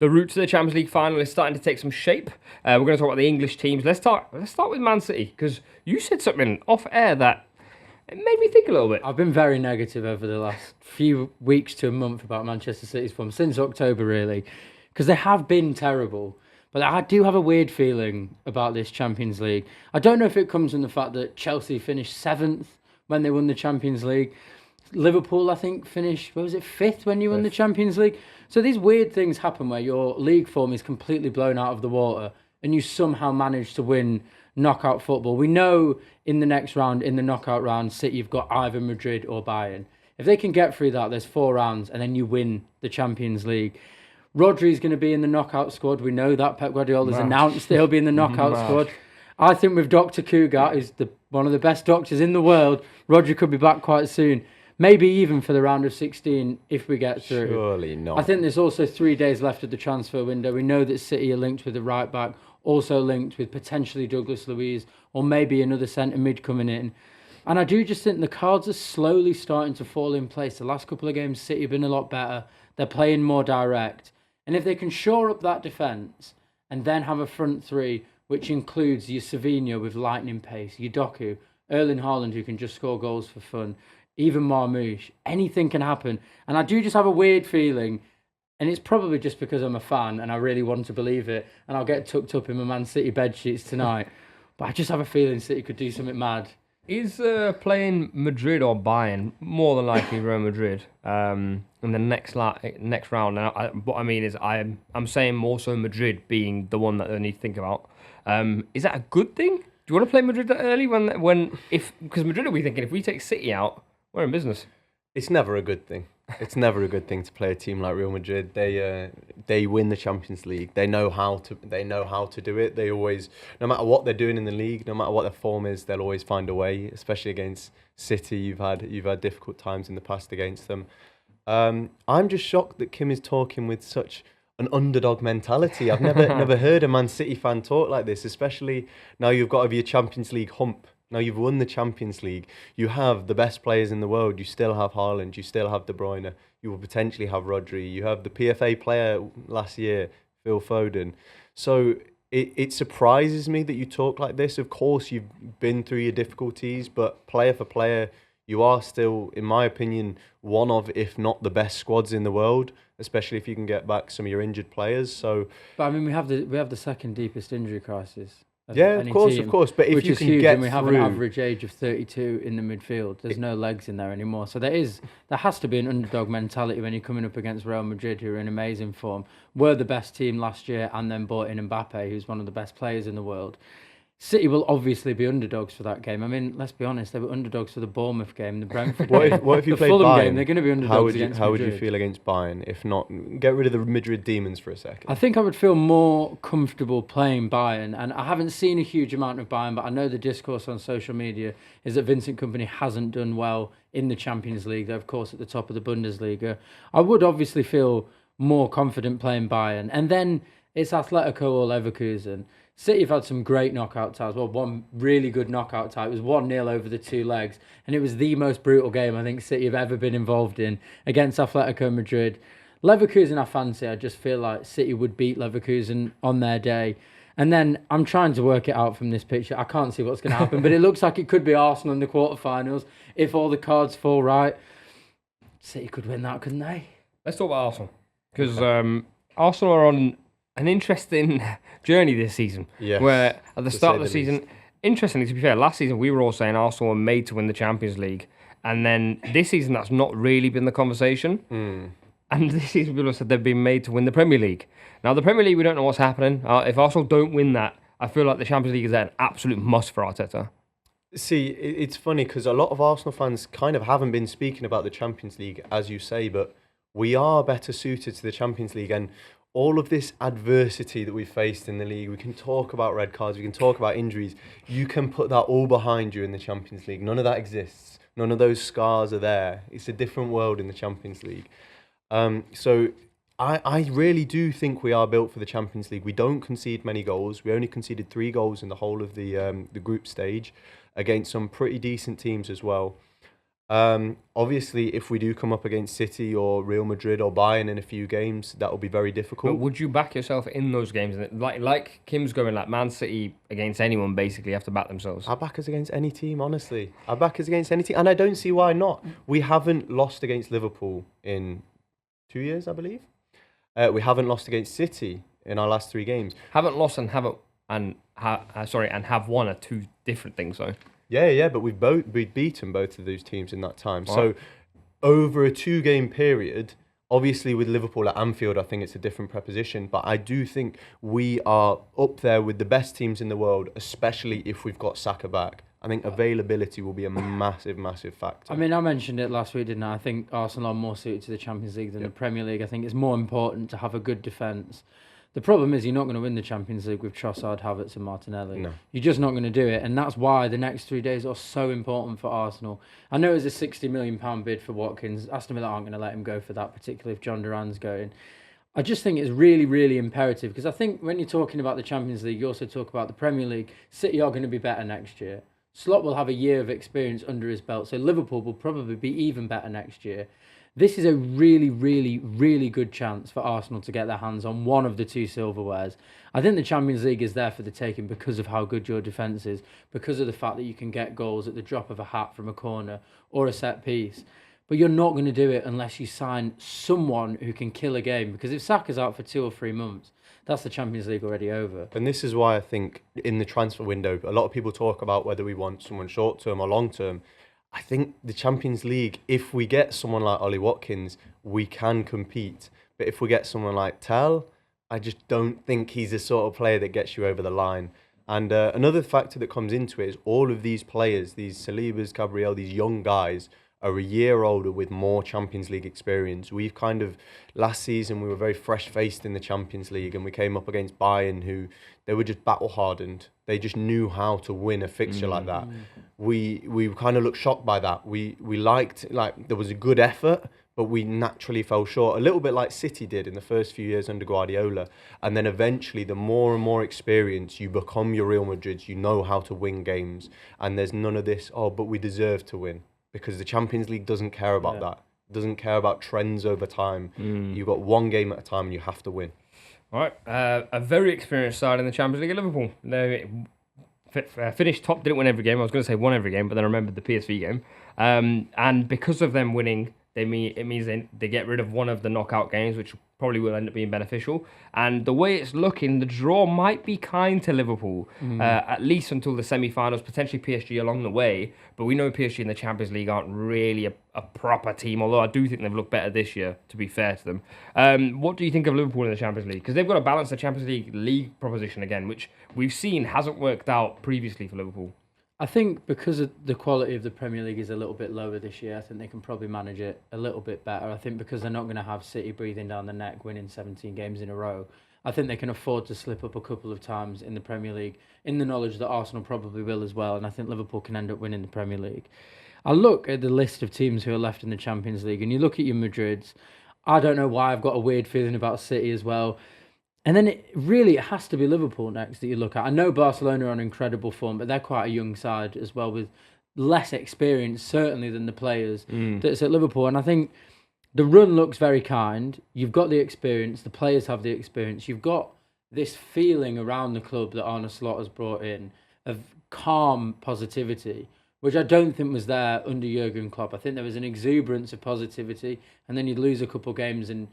The route to the Champions League final is starting to take some shape. We're going to talk about the English teams. Let's start with Man City, because you said something off air that it made me think a little bit. I've been very negative over the last few weeks to a month about Manchester City's form, since October really, because they have been terrible. But I do have a weird feeling about this Champions League. I don't know if it comes from the fact that Chelsea finished 7th when they won the Champions League. Liverpool, I think, finished, what was it, 5th when you won the Champions League? So these weird things happen where your league form is completely blown out of the water and you somehow manage to win knockout football. We know in the next round, in the knockout round, City, you've got either Madrid or Bayern. If they can get through that, there's 4 rounds and then you win the Champions League. Rodri's going to be in the knockout squad. We know that. Pep Guardiola's announced he'll be in the knockout squad. I think with Dr. Kugat, who's one of the best doctors in the world, Rodri could be back quite soon. Maybe even for the round of 16 if we get through. Surely not. I think there's also 3 days left of the transfer window. We know that City are linked with the right back, also linked with potentially Douglas Luiz, or maybe another centre mid coming in. And I do just think the cards are slowly starting to fall in place. The last couple of games, City have been a lot better. They're playing more direct. And if they can shore up that defence and then have a front three, which includes your Savinho with lightning pace, your Doku, Erling Haaland who can just score goals for fun, even Marmoush, anything can happen. And I do just have a weird feeling, and it's probably just because I'm a fan and I really want to believe it, and I'll get tucked up in my Man City bedsheets tonight, but I just have a feeling City could do something mad. Is playing Madrid or Bayern more than likely Real Madrid in the next round? And what I mean is I'm saying more so Madrid being the one that they need to think about. Is that a good thing? Do you want to play Madrid that early because Madrid will be thinking if we take City out, we're in business. It's never a good thing. It's never a good thing to play a team like Real Madrid. They win the Champions League. They know how to do it. They always, no matter what they're doing in the league, no matter what their form is, they'll always find a way. Especially against City, you've had difficult times in the past against them. I'm just shocked that Kim is talking with such an underdog mentality. I've never heard a Man City fan talk like this, especially now you've got over your Champions League hump. Now you've won the Champions League. You have the best players in the world. You still have Haaland. You still have De Bruyne. You will potentially have Rodri. You have the PFA player last year, Phil Foden. So it surprises me that you talk like this. Of course, you've been through your difficulties, but player for player, you are still, in my opinion, one of, if not the best squads in the world, especially if you can get back some of your injured players. So, but I mean, we have the second deepest injury crisis. Yeah, of course. But if you can huge, get and we have through, an average age of 32 in the midfield. There's no legs in there anymore. So there has to be an underdog mentality when you're coming up against Real Madrid, who are in amazing form. Were the best team last year, and then brought in Mbappe, who's one of the best players in the world. City will obviously be underdogs for that game. I mean, let's be honest, they were underdogs for the Bournemouth game, the Brentford game. What if you the played Fulham Bayern? game, they're going to be underdogs against Madrid. How would you feel against Bayern? If not, get rid of the Madrid demons for a second. I think I would feel more comfortable playing Bayern, and I haven't seen a huge amount of Bayern, but I know the discourse on social media is that Vincent Kompany hasn't done well in the Champions League. They're, of course, at the top of the Bundesliga. I would obviously feel more confident playing Bayern, and then it's Atletico or Leverkusen. City have had some great knockout ties. Well, one really good knockout tie. It was 1-0 over the 2 legs. And it was the most brutal game I think City have ever been involved in against Atletico Madrid. Leverkusen I fancy. I just feel like City would beat Leverkusen on their day. And then I'm trying to work it out from this picture. I can't see what's going to happen. But it looks like it could be Arsenal in the quarterfinals. If all the cards fall right, City could win that, couldn't they? Let's talk about Arsenal. Because Arsenal are on an interesting journey this season. Yes, where at the start of the season, interestingly, to be fair, last season we were all saying Arsenal were made to win the Champions League. And then this season, that's not really been the conversation. And this season, people have said they've been made to win the Premier League. Now, the Premier League, we don't know what's happening. If Arsenal don't win that, I feel like the Champions League is an absolute must for Arteta. See, it's funny because a lot of Arsenal fans kind of haven't been speaking about the Champions League, as you say, but we are better suited to the Champions League. And all of this adversity that we've faced in the league, we can talk about red cards, we can talk about injuries. You can put that all behind you in the Champions League. None of that exists. None of those scars are there. It's a different world in the Champions League. So I really do think we are built for the Champions League. We don't concede many goals. We only conceded 3 goals in the whole of the group stage against some pretty decent teams as well. Obviously, if we do come up against City or Real Madrid or Bayern in a few games, that will be very But difficult. would you back yourself in those games? Like Kim's going, like Man City against anyone basically have to back themselves. I back us against any team, honestly. I back us against any team, and I don't see why not. We haven't lost against Liverpool in 2 years, I believe. We haven't lost against City in our last 3 games. Haven't lost and haven't and have won are two different things though. Yeah, but we've beaten both of those teams in that time. Right. So over a 2 game period, obviously with Liverpool at Anfield, I think it's a different proposition. But I do think we are up there with the best teams in the world, especially if we've got Saka back. I think availability will be a massive, massive factor. I mean, I mentioned it last week, didn't I? I think Arsenal are more suited to the Champions League than the Premier League. I think it's more important to have a good defence. The problem is you're not going to win the Champions League with Trossard, Havertz and Martinelli. No. You're just not going to do it. And that's why the next 3 days are so important for Arsenal. I know it's a £60 million bid for Watkins. Aston Villa aren't going to let him go for that, particularly if John Duran's going. I just think it's really, really imperative because I think when you're talking about the Champions League, you also talk about the Premier League. City are going to be better next year. Slot will have a year of experience under his belt, so Liverpool will probably be even better next year. This is a really, really, really good chance for Arsenal to get their hands on one of the 2 silverwares. I think the Champions League is there for the taking because of how good your defence is, because of the fact that you can get goals at the drop of a hat from a corner or a set piece. But you're not going to do it unless you sign someone who can kill a game, because if Saka's out for 2 or 3 months, that's the Champions League already over. And this is why I think in the transfer window, a lot of people talk about whether we want someone short term or long term. I think the Champions League, if we get someone like Ollie Watkins, we can compete. But if we get someone like Tell, I just don't think he's the sort of player that gets you over the line. And another factor that comes into it is all of these players, these Salibas, Gabriel, these young guys, are a year older with more Champions League experience. We've kind of, last season, we were very fresh-faced in the Champions League and we came up against Bayern, who, they were just battle-hardened. They just knew how to win a fixture like that. We kind of looked shocked by that. We liked, like, there was a good effort, but we naturally fell short, a little bit like City did in the first few years under Guardiola. And then eventually, the more and more experience, you become your Real Madrids, you know how to win games. And there's none of this, oh, but we deserve to win. Because the Champions League doesn't care about that. It doesn't care about trends over time. You've got 1 game at a time and you have to win. All right, a very experienced side in the Champions League at Liverpool. They finished top, didn't win every game. I was going to say won every game, but then I remembered the PSV game. And because of them winning, it means they get rid of one of the knockout games, which probably will end up being beneficial. And the way it's looking, the draw might be kind to Liverpool, at least until the semi-finals, potentially PSG along the way. But we know PSG in the Champions League aren't really a proper team, although I do think they've looked better this year, to be fair to them. What do you think of Liverpool in the Champions League? Because they've got to balance the Champions League proposition again, which we've seen hasn't worked out previously for Liverpool. I think because of the quality of the Premier League is a little bit lower this year, I think they can probably manage it a little bit better. I think because they're not going to have City breathing down the neck, winning 17 games in a row, I think they can afford to slip up a couple of times in the Premier League, in the knowledge that Arsenal probably will as well, and I think Liverpool can end up winning the Premier League. I look at the list of teams who are left in the Champions League, and you look at your Madrids. I don't know why I've got a weird feeling about City as well. And then it has to be Liverpool next that you look at. I know Barcelona are on incredible form, but they're quite a young side as well, with less experience, certainly, than the players that's at Liverpool. And I think the run looks very kind. You've got the experience. The players have the experience. You've got this feeling around the club that Arne Slot has brought in of calm positivity, which I don't think was there under Jurgen Klopp. I think there was an exuberance of positivity, and then you'd lose a couple of games and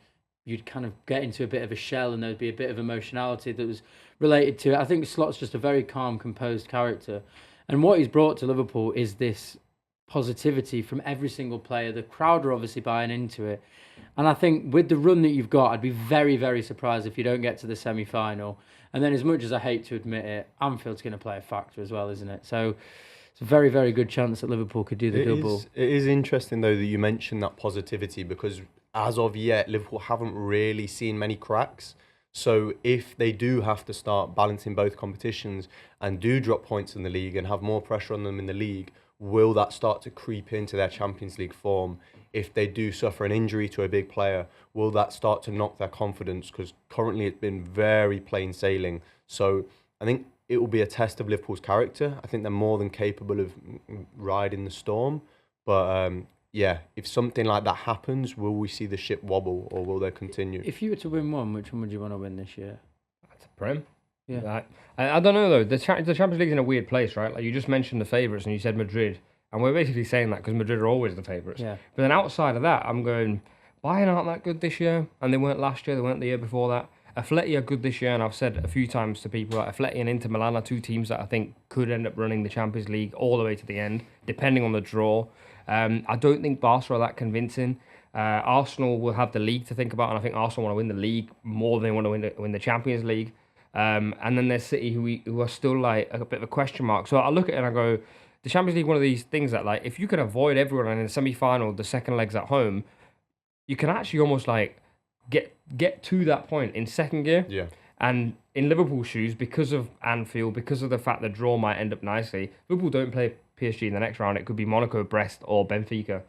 you'd kind of get into a bit of a shell and there'd be a bit of emotionality that was related to it. I think Slot's just a very calm, composed character. And what he's brought to Liverpool is this positivity from every single player. The crowd are obviously buying into it. And I think with the run that you've got, I'd be very, very surprised if you don't get to the semi-final. And then as much as I hate to admit it, Anfield's going to play a factor as well, isn't it? So it's a very, very good chance that Liverpool could do the double. It is interesting, though, that you mentioned that positivity, because as of yet, Liverpool haven't really seen many cracks. So if they do have to start balancing both competitions and do drop points in the league and have more pressure on them in the league, will that start to creep into their Champions League form? If they do suffer an injury to a big player, will that start to knock their confidence? Because currently it's been very plain sailing. So I think it will be a test of Liverpool's character. I think they're more than capable of riding the storm. But yeah, if something like that happens, will we see the ship wobble or will they continue? If you were to win one, which one would you want to win this year? That's a Prem. Yeah. Like, I don't know though. The Champions League's in a weird place, right? Like you just mentioned the favourites and you said Madrid, and we're basically saying that because Madrid are always the favourites. Yeah. But then outside of that, I'm going, Bayern aren't that good this year, and they weren't last year. They weren't the year before that. Atleti are good this year, and I've said a few times to people that Atleti and Inter Milan are two teams that I think could end up running the Champions League all the way to the end, depending on the draw. I don't think Barca are that convincing. Arsenal will have the league to think about, and I think Arsenal want to win the league more than they want to win the Champions League. And then there's City, who are still like a bit of a question mark. So I look at it and I go, the Champions League, one of these things that like if you can avoid everyone and in the semi-final, the second leg's at home, you can actually almost like get to that point in second gear. Yeah. And in Liverpool's shoes, because of Anfield, because of the fact the draw might end up nicely, Liverpool don't play PSG in the next round. It could be Monaco, Brest, or Benfica.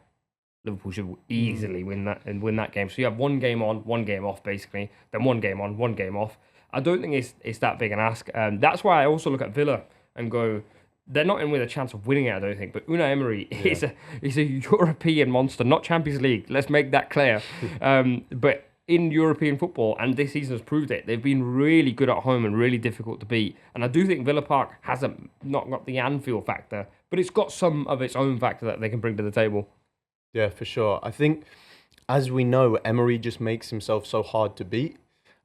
Liverpool should easily win that game. So you have 1 game on, 1 game off, basically. Then 1 game on, 1 game off. I don't think it's that big an ask. That's why I also look at Villa and go, they're not in with a chance of winning it, I don't think. But Unai Emery is a European monster, not Champions League. Let's make that clear. But in European football, and this season has proved it, they've been really good at home and really difficult to beat. And I do think Villa Park hasn't not got the Anfield factor, but it's got some of its own factor that they can bring to the table. Yeah, for sure. I think, as we know, Emery just makes himself so hard to beat.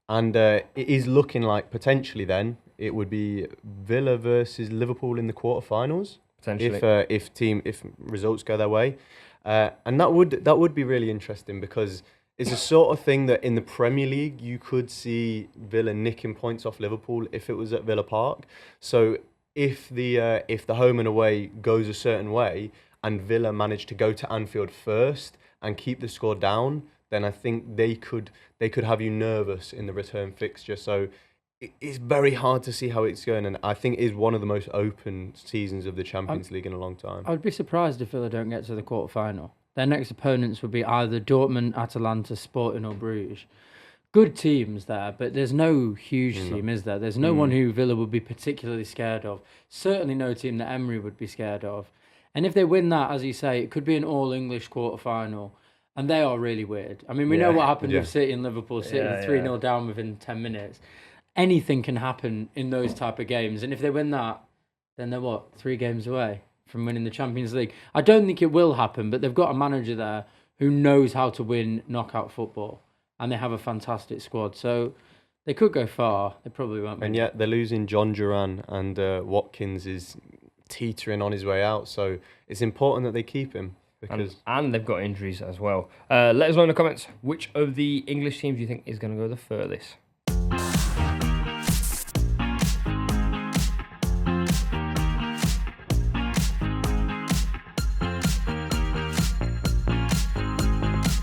And it is looking like potentially then it would be Villa versus Liverpool in the quarterfinals. Potentially. If results go their way. And that would be really interesting because it's a sort of thing that in the Premier League you could see Villa nicking points off Liverpool if it was at Villa Park. So if the home and away goes a certain way and Villa manage to go to Anfield first and keep the score down, then I think they could have you nervous in the return fixture. So it's very hard to see how it's going, and I think it is one of the most open seasons of the Champions League in a long time. I would be surprised if Villa don't get to the quarterfinal. Their next opponents would be either Dortmund, Atalanta, Sporting or Bruges. Good teams there, but there's no huge team, is there? There's no one who Villa would be particularly scared of. Certainly no team that Emery would be scared of. And if they win that, as you say, it could be an all-English quarterfinal. And they are really weird. I mean, we know what happened with City and Liverpool. City 3-0 down within 10 minutes. Anything can happen in those type of games. And if they win that, then they're 3 games away from winning the Champions League. I don't think it will happen, but they've got a manager there who knows how to win knockout football. And they have a fantastic squad. So they could go far. They probably won't. And yet they're losing John Duran, and Watkins is teetering on his way out. So it's important that they keep him. And they've got injuries as well. Let us know in the comments which of the English teams you think is going to go the furthest.